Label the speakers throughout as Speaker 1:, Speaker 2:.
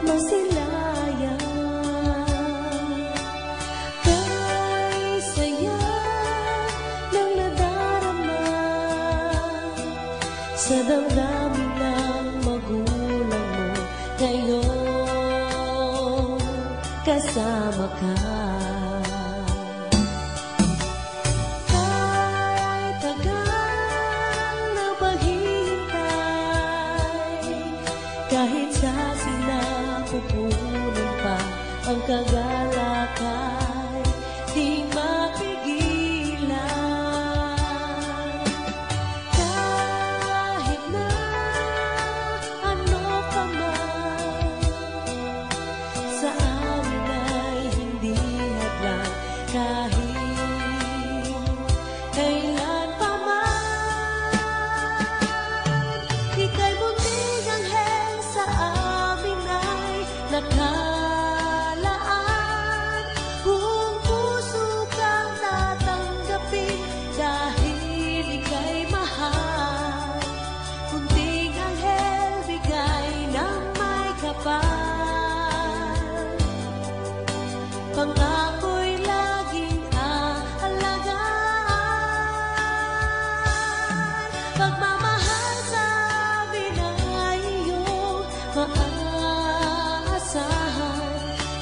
Speaker 1: masilayan. Kay saya ng nadarama sa damdamin ng magulang mo ngayon kasama ka. Kahit tagal na paghihintay, kahit sa sinapupunan pa ang kagalakay, di mapigilan. Kahit na ano pa man, sa amin ay hindi hadlang. Kahit kailan pa man, ika'y munting anghel sa amin ay nakalaan. Buong puso kang tatanggapin dahil ika'y mahal. Munting anghel, bigay ng may kapal. Pangako'y laging aalagaan. Pagmamahal sa amin ay iyong maaasahan.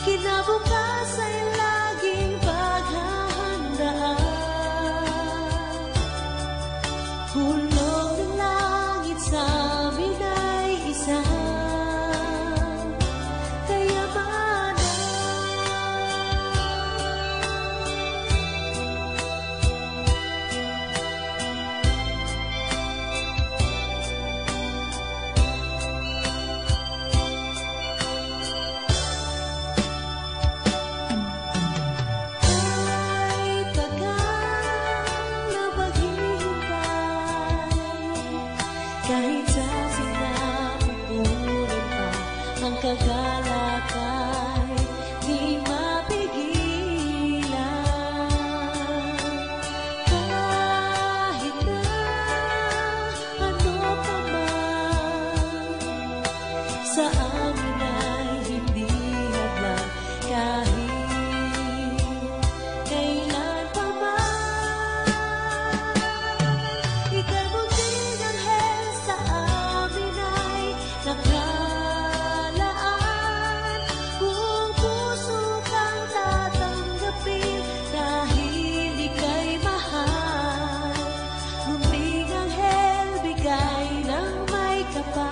Speaker 1: Kinabukas ay laging paghahandaan. Hulog ng langit sa amin ay isang kayamanan. Kahit tagal na paghihintay, kahit sa sinapupunan pa ang kagalakay, di mapigilan. Kahit na ano pa man, sa amin ay hindi hadlang. Kahit kailan pa man, ika'y munting anghel sa amin ay nakalaan. Buong puso kang tatanggapin dahil ika'y mahal. Munting anghel, bigay ng may kapal.